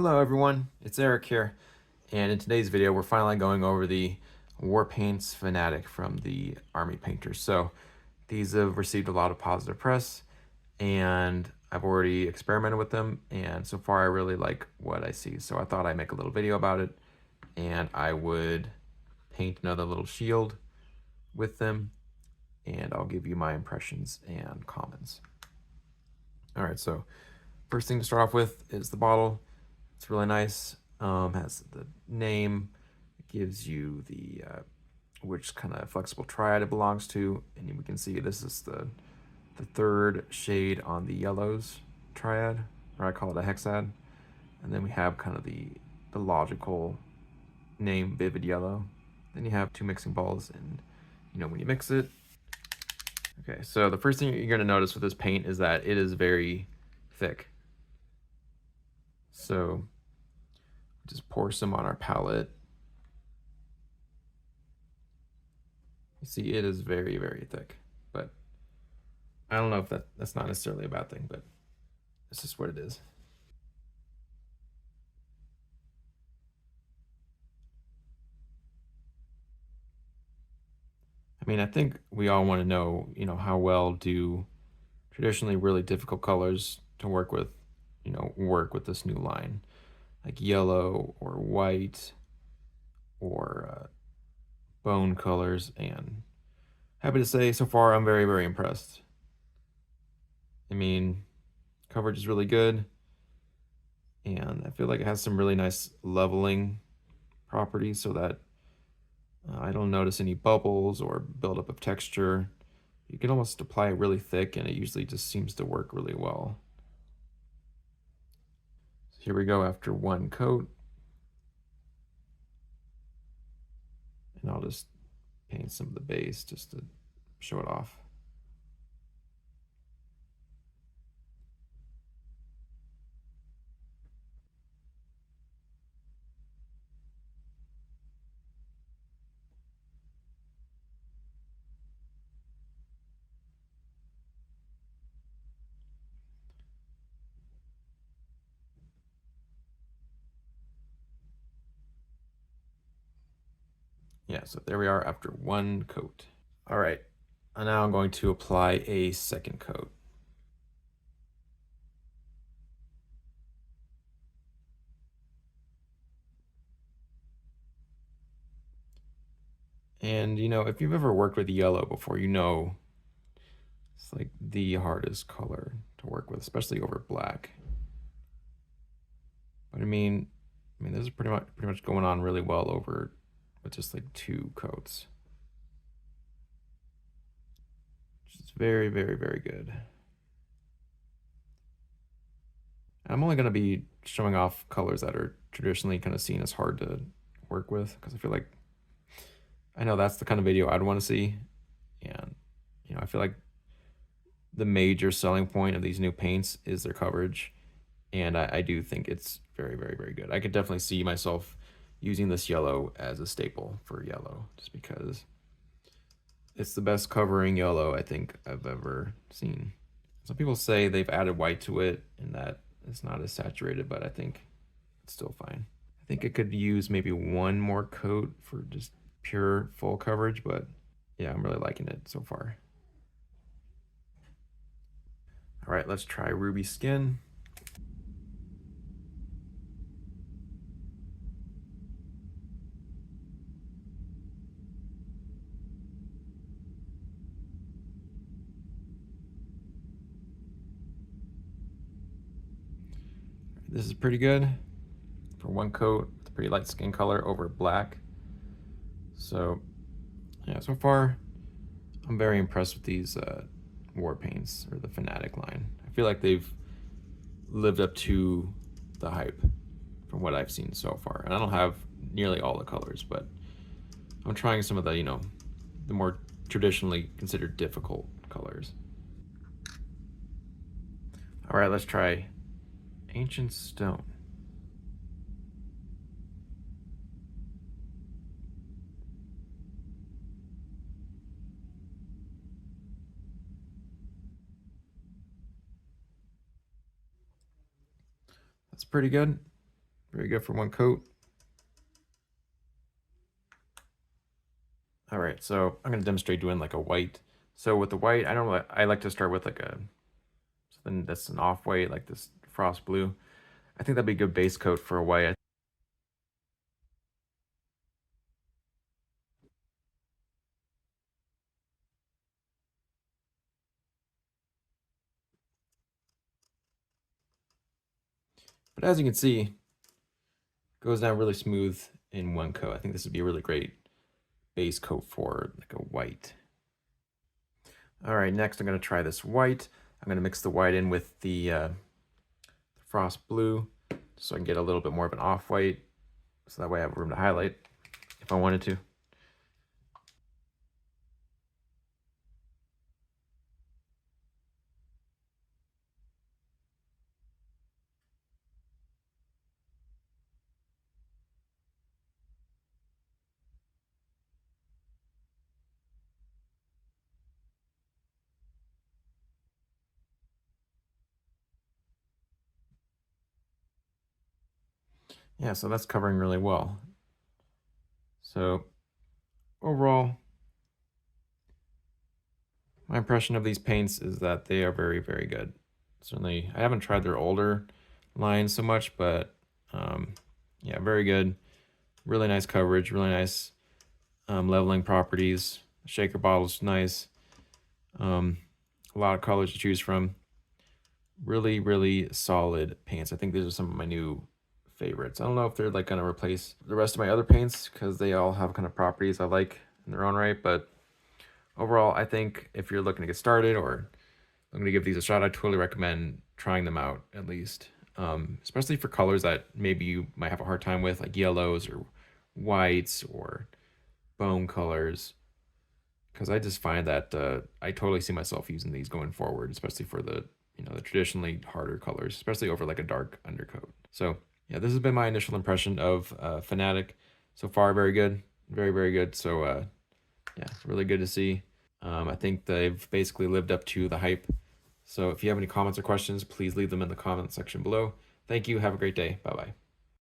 Hello everyone, it's Eric here, and in today's video we're finally going over the Warpaints Fanatic from the Army Painters. So these have received a lot of positive press, and I've already experimented with them, and so far I really like what I see. So I thought I'd make a little video about it, and I would paint another little shield with them, and I'll give you my impressions and comments. Alright, so first thing to start off with is the bottle. It's really nice. Has the name, it gives you the which kind of flexible triad it belongs to, and we can see this is the third shade on the yellows triad, or I call it a hexad. And then we have kind of the logical name, vivid yellow. Then you have two mixing balls, and when you mix it. Okay, so the first thing you're going to notice with this paint is that it is very thick. So just pour some on our palette. You see, it is very, very thick, but I don't know if that's not necessarily a bad thing, but it's just what it is. I mean, I think we all want to know, how well do traditionally really difficult colors to work with, work with this new line, like yellow or white or bone colors. And happy to say, so far, I'm very, very impressed. I mean, coverage is really good, and I feel like it has some really nice leveling properties so that I don't notice any bubbles or buildup of texture. You can almost apply it really thick, and it usually just seems to work really well. So here we go after one coat. And I'll just paint some of the base just to show it off. Yeah, so there we are after one coat. All right, and now I'm going to apply a second coat. And if you've ever worked with yellow before, it's like the hardest color to work with, especially over black. But I mean, this is pretty much going on really well over with just like two coats. Which is very, very, very good. I'm only going to be showing off colors that are traditionally kind of seen as hard to work with, because I feel like I know that's the kind of video I'd want to see. And I feel like the major selling point of these new paints is their coverage, and I do think it's very, very, very good. I could definitely see myself using this yellow as a staple for yellow, just because it's the best covering yellow I think I've ever seen. Some people say they've added white to it and that it's not as saturated, but I think it's still fine. I think it could use maybe one more coat for just pure full coverage, but yeah, I'm really liking it so far. All right, let's try Ruby Skin. This is pretty good for one coat with a pretty light skin color over black. So yeah, so far I'm very impressed with these war paints, or the Fanatic line. I feel like they've lived up to the hype from what I've seen so far. And I don't have nearly all the colors, but I'm trying some of the, the more traditionally considered difficult colors. All right, let's try Ancient Stone. That's pretty good. Very good for one coat. All right, so I'm gonna demonstrate doing like a white. So with the white, I like to start with like a something that's an off white, like this frost blue. I think that'd be a good base coat for a white. But as you can see, it goes down really smooth in one coat. I think this would be a really great base coat for like a white. All right, next I'm gonna try this white. I'm gonna mix the white in with the frost blue so I can get a little bit more of an off-white, so that way I have room to highlight if I wanted to. Yeah, so that's covering really well. So overall, my impression of these paints is that they are very, very good. Certainly, I haven't tried their older lines so much, but yeah, very good. Really nice coverage, really nice leveling properties. Shaker bottle's nice. A lot of colors to choose from. Really, really solid paints. I think these are some of my new favorites. I don't know if they're like gonna replace the rest of my other paints because they all have kind of properties I like in their own right, but overall, I think if you're looking to get started or looking to give these a shot, I totally recommend trying them out at least. Especially for colors that maybe you might have a hard time with, like yellows or whites or bone colors. Because I just find that I totally see myself using these going forward, especially for the the traditionally harder colors, especially over like a dark undercoat. So yeah, this has been my initial impression of Fanatic. So far, very good, very very good. So yeah, really good to see. I think they've basically lived up to the hype. So if you have any comments or questions, please leave them in the comment section below. Thank you. Have a great day. Bye bye.